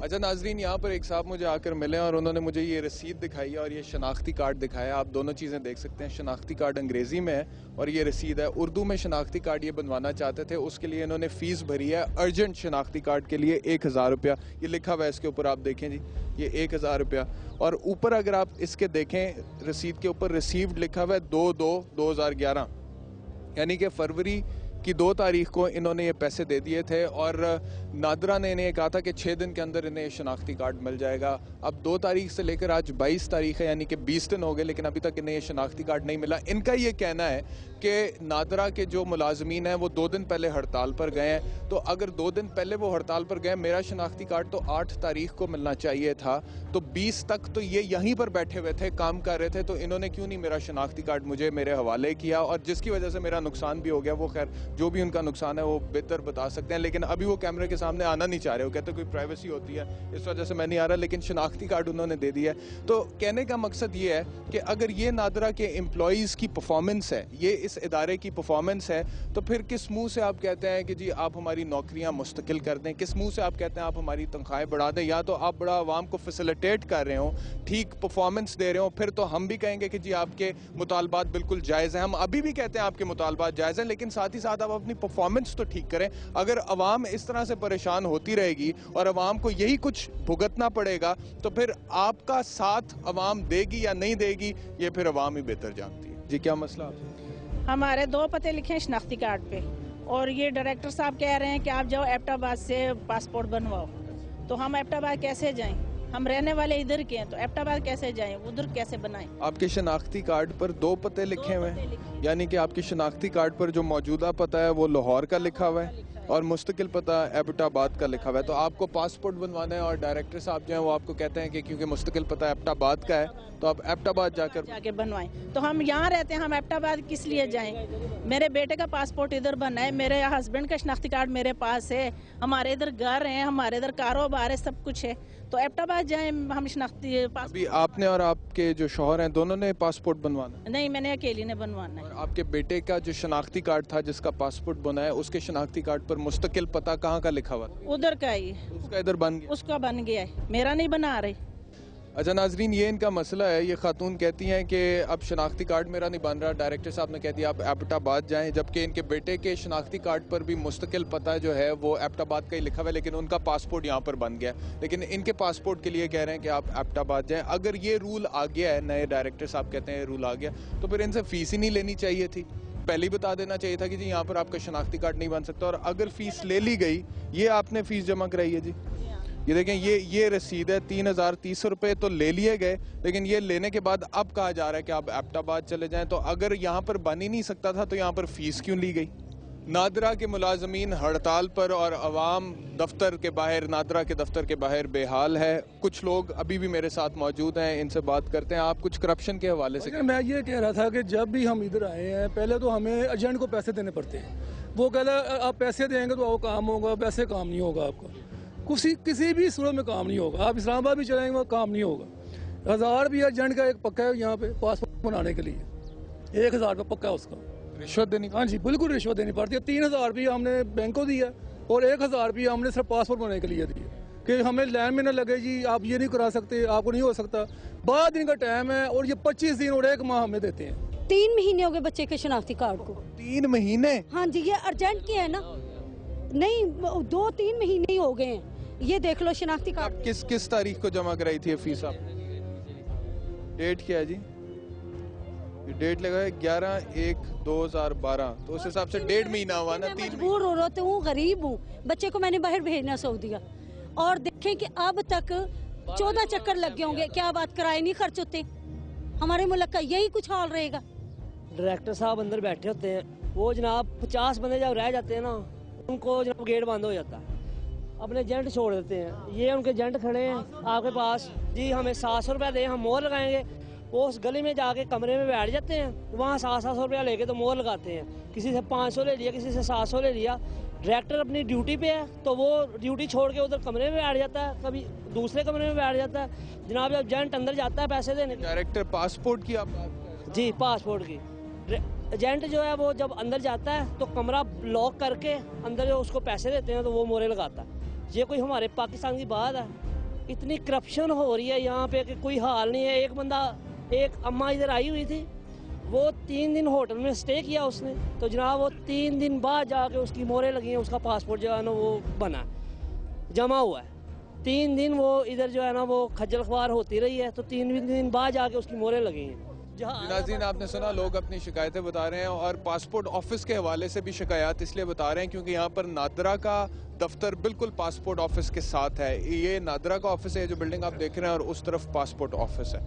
अच्छा नाजरीन, यहाँ पर एक साहब मुझे आकर मिले और उन्होंने मुझे ये रसीद दिखाई है और ये शनाख्ती कार्ड दिखाया। आप दोनों चीज़ें देख सकते हैं, शनाख्ती कार्ड अंग्रेज़ी में है और ये रसीद है उर्दू में। शनाख्ती कार्ड ये बनवाना चाहते थे, उसके लिए इन्होंने फ़ीस भरी है अर्जेंट शनाख्ती कार्ड के लिए 1000 रुपया। ये लिखा हुआ है इसके ऊपर, आप देखें जी, ये 1000 रुपया। और ऊपर अगर आप इसके देखें रसीद के ऊपर रिसीव्ड लिखा हुआ है 2/2/2011, यानी कि फरवरी की 2 तारीख को इन्होंने ये पैसे दे दिए थे और नादरा ने इन्हें कहा था कि 6 दिन के अंदर इन्हें शनाख्ती कार्ड मिल जाएगा। अब 2 तारीख से लेकर आज 22 तारीख है, यानी कि 20 दिन हो गए, लेकिन अभी तक इन्हें ये शनाख्ती कार्ड नहीं मिला। इनका ये कहना है कि नादरा के जो मुलाजमीन हैं वो 2 दिन पहले हड़ताल पर गए हैं, तो अगर 2 दिन पहले वो हड़ताल पर गए, मेरा शनाख्ती कार्ड तो 8 तारीख को मिलना चाहिए था, तो 20 तक तो ये यहीं पर बैठे हुए थे, काम कर रहे थे, तो इन्होंने क्यों नहीं मेरा शनाख्ती कार्ड मुझे मेरे हवाले किया, और जिसकी वजह से मेरा नुकसान भी हो गया। वो खैर जो भी उनका नुकसान है वो बेहतर बता सकते हैं, लेकिन अभी वो कैमरे के सामने आना नहीं चाह रहे। वो कहते कोई प्राइवेसी होती है, इस वजह से मैं नहीं आ रहा, लेकिन शनाख्ती कार्ड उन्होंने दे दिया है। तो कहने का मकसद ये है कि अगर ये नादरा के एम्प्लॉयज़ की परफॉर्मेंस है, ये इस इदारे की परफॉर्मेंस है, तो फिर किस मुंह से आप कहते हैं कि जी आप हमारी नौकरियां मुस्तकिल कर दें? किस मुंह से आप कहते हैं आप हमारी तनख्वाहें बढ़ा दें? या तो आप बड़ा आवाम को फैसिलिटेट कर रहे हो, ठीक परफॉर्मेंस दे रहे हो, फिर तो हम भी कहेंगे कि जी आपके मुतालबात बिल्कुल जायज़ हैं। हम अभी भी कहते हैं आपके मुतालबात जायज़ हैं, लेकिन साथ ही साथ आप अपनी परफॉर्मेंस तो ठीक करें। अगर अवाम इस तरह से परेशान होती रहेगी और अवाम को यही कुछ भुगतना पड़ेगा, तो फिर आपका साथ अवाम देगी या नहीं देगी, ये फिर अवाम ही बेहतर जानती है। जी क्या मसला आपसे? हमारे 2 पते लिखे हैं शनाख्ती कार्ड पे, और ये डायरेक्टर साहब कह रहे हैं कि आप जाओ एबटाबाद से पासपोर्ट बनवाओ। तो हम एबटाबाद कैसे जाएं? हम रहने वाले इधर के हैं, तो एबटाबाद कैसे जाएं, उधर कैसे बनाएं? आपके शनाख्ती कार्ड पर 2 पते लिखे हुए हैं, यानी कि आपके शनाख्ती कार्ड पर जो मौजूदा पता है वो लाहौर का लिखा हुआ है और मुस्तकिल पता एबटाबाद का लिखा हुआ है। तो आपको पासपोर्ट बनवाना है और डायरेक्टर साहब जो हैं वो आपको कहते हैं कि क्योंकि मुस्तकिल पता एबटाबाद का है, तो आप एबटाबाद जाके बनवाएं। तो हम यहाँ रहते हैं, हम एबटाबाद किस लिए जाएं? मेरे बेटे का पासपोर्ट इधर बना है, मेरे हस्बैंड का शनाख्ती कार्ड मेरे पास है, हमारे इधर घर है, हमारे इधर कारोबार है, सब कुछ है, तो एबटाबाद जाएं हम शनाख्ती अभी आपने और आपके जो शौहर हैं दोनों ने पासपोर्ट बनवाना? नहीं, मैंने अकेली ने बनवाना है। और आपके बेटे का जो शनाख्ती कार्ड था जिसका पासपोर्ट बना है, उसके शनाख्ती कार्ड पर मुस्तकिल पता कहाँ का लिखा हुआ? उधर का ही, उसका इधर बन गया? उसका बन गया है, मेरा नहीं बना रही। अच्छा नाजरीन, ये इनका मसला है। ये खातून कहती हैं कि अब शनाख्ती कार्ड मेरा नहीं बन रहा, डायरेक्टर साहब ने कह दिया आप एबटाबाद जाएं, जबकि इनके बेटे के शनाख्ती कार्ड पर भी मुस्तकिल पता जो है वो एबटाबाद का ही लिखा हुआ है, लेकिन उनका पासपोर्ट यहाँ पर बन गया, लेकिन इनके पासपोर्ट के लिए कह रहे हैं कि आप एबटाबाद जाएं। अगर ये रूल आ गया है, नए डायरेक्टर साहब कहते हैं रूल आ गया, तो फिर इनसे फीस ही नहीं लेनी चाहिए थी, पहले ही बता देना चाहिए था कि जी यहाँ पर आपका शनाख्ती कार्ड नहीं बन सकता। और अगर फीस ले ली गई, ये आपने फीस जमा कराई है जी, ये देखें, ये रसीद है 3030 रुपये तो ले लिए गए, लेकिन ये लेने के बाद अब कहा जा रहा है कि आप एबटाबाद चले जाएं। तो अगर यहाँ पर बन ही नहीं सकता था तो यहाँ पर फीस क्यों ली गई? नादरा के मुलाजमीन हड़ताल पर और अवाम दफ्तर के बाहर, नादरा के दफ्तर के बाहर बेहाल है। कुछ लोग अभी भी मेरे साथ मौजूद हैं, इनसे बात करते हैं। आप कुछ करप्शन के हवाले से? मैं ये कह रहा था कि जब भी हम इधर आए हैं, पहले तो हमें एजेंट को पैसे देने पड़ते हैं। वो कहता आप पैसे देंगे तो वो काम होगा, पैसे काम नहीं होगा आपका, किसी भी सूरत में काम नहीं होगा। आप इस्लामाबाद भी चलाएंगे वो काम नहीं होगा। 1000 भी एजेंट का एक पक्का है यहाँ पे पासपोर्ट बनाने के लिए, 1000 का पक्का है उसका। रिश्वत देनी? हाँ जी, बिल्कुल रिश्वत देनी पड़ती है। 3000 भी हमने बैंक को दिया और 1000 भी हमने सिर्फ पासपोर्ट बनाने के लिए दिया कि हमें लाइन में न लगे जी आप ये नहीं करा सकते, आपको नहीं हो सकता। 12 दिन का टाइम है और ये 25 दिन और 1 माह हमें देते हैं। 3 महीने हो गए बच्चे के शनाख्ती कार्ड को। 3 महीने? हाँ जी, ये अर्जेंट की है ना, नहीं 2-3 महीने ही हो गए हैं। ये देख लो शनाख्ती कार्ड। आप किस तारीख को जमा कराई थी फीस? आप डेट क्या है जी? ये डेट लगा है 11/1/2012, तो उस हिसाब से 1.5 महीना हुआ ना। 3 मजबूर हो रहा हूँ, गरीब हूँ, बच्चे को मैंने बाहर भेजना सऊदीया, और देखें कि अब तक 14 चक्कर लग गए होंगे। क्या बात, किराए नहीं खर्च होते? हमारे मुल्क का यही कुछ हाल रहेगा। डायरेक्टर साहब अंदर बैठे होते हैं, वो जनाब 50 बंदे जब रह जाते हैं ना, उनको जनाब गेट बंद हो जाता है, अपने एजेंट छोड़ देते हैं। ये उनके एजेंट खड़े हैं आपके पास, जी हमें 700 रुपया दें, हम मोहर लगाएंगे। वो उस गली में जाके कमरे में बैठ जाते हैं, वहाँ 700 रुपया लेके तो मोहर लगाते हैं। किसी से 500 ले लिया, किसी से 700 ले लिया। डायरेक्टर अपनी ड्यूटी पे है तो वो ड्यूटी छोड़ के उधर कमरे में बैठ जाता है, कभी दूसरे कमरे में बैठ जाता है। जनाब जब एजेंट अंदर जाता है पैसे देने, डायरेक्टर पासपोर्ट की आप बात कर रहे हैं? जी पासपोर्ट की। एजेंट जो है वो जब अंदर जाता है तो कमरा लॉक करके अंदर जो उसको पैसे देते हैं तो वो मोहरे लगाता है। ये कोई हमारे पाकिस्तान की बात है? इतनी करप्शन हो रही है यहाँ पे कि कोई हाल नहीं है। एक अम्मा इधर आई हुई थी, वो 3 दिन होटल में स्टे किया उसने, तो जनाब वो 3 दिन बाद जाके उसकी मोहरें लगी हैं, उसका पासपोर्ट जो है ना वो बना जमा हुआ है। 3 दिन वो इधर जो है ना वो खज्जल ख्वार होती रही है, तो 3 दिन बाद जाके उसकी मोहरें लगी हैं। नाज़रीन, आपने सुना, लोग अपनी शिकायतें बता रहे हैं और पासपोर्ट ऑफिस के हवाले से भी शिकायत इसलिए बता रहे हैं क्योंकि यहाँ पर नादरा का दफ्तर बिल्कुल पासपोर्ट ऑफिस के साथ है। ये नादरा का ऑफिस है जो बिल्डिंग आप देख रहे हैं, और उस तरफ पासपोर्ट ऑफिस है।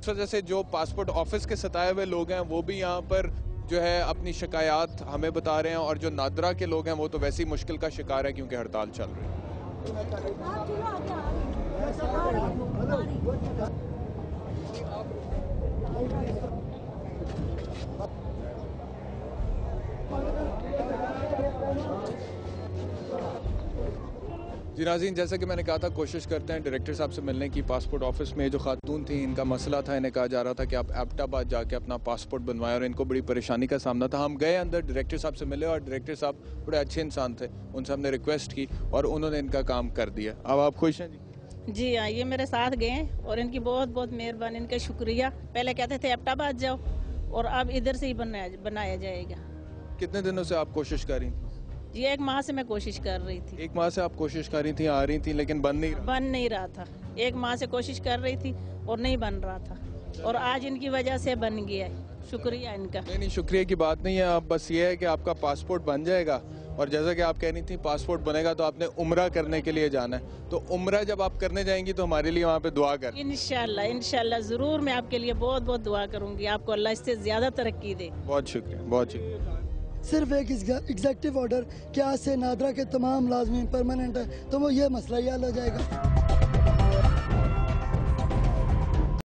इस वजह से जो पासपोर्ट ऑफिस के सताए हुए लोग हैं वो भी यहाँ पर जो है अपनी शिकायत हमें बता रहे हैं, और जो नादरा के लोग हैं वो तो वैसी मुश्किल का शिकार है क्योंकि हड़ताल चल रही है। जी नाज़रीन, जैसा कि मैंने कहा था, कोशिश करते हैं डायरेक्टर साहब से मिलने की। पासपोर्ट ऑफिस में जो खातून थी, इनका मसला था, इन्हें कहा जा रहा था कि आप एबटाबाद जाके अपना पासपोर्ट बनवाएं, और इनको बड़ी परेशानी का सामना था। हम गए अंदर, डायरेक्टर साहब से मिले, और डायरेक्टर साहब बड़े अच्छे इंसान थे, उनसे हमने रिक्वेस्ट की और उन्होंने इनका काम कर दिया। अब आप खुश हैं? जी जी हाँ, ये मेरे साथ गए और इनकी बहुत बहुत मेहरबानी, इनका शुक्रिया। पहले कहते थे एबटाबाद जाओ, और अब इधर से ही बनाया जाएगा। कितने दिनों से आप कोशिश कर रही थी? जी 1 माह से मैं कोशिश कर रही थी। 1 माह से आप कोशिश कर रही थी, आ रही थी, लेकिन बन नहीं रहा था। 1 माह से कोशिश कर रही थी और नहीं बन रहा था, और आज इनकी वजह से बन गया है। शुक्रिया इनका। नहीं, शुक्रिया की बात नहीं है। अब बस ये है कि आपका पासपोर्ट बन जाएगा, और जैसा कि आप कह रही थी पासपोर्ट बनेगा तो आपने उम्रा करने के लिए जाना है, तो उम्रा जब आप करने जाएंगी तो हमारे लिए वहाँ पे दुआ कर। इंशाल्लाह ज़रूर, मैं आपके लिए बहुत बहुत दुआ करूँगी। आपको अल्लाह इससे ज़्यादा तरक्की दे। बहुत शुक्रिया, बहुत शुक्रिया। सिर्फ एक एग्जेक्टिव ऑर्डर कि आज से नादरा के तमाम मुलाजमीन परमानेंट है, तो वो ये मसला ही हल हो जाएगा।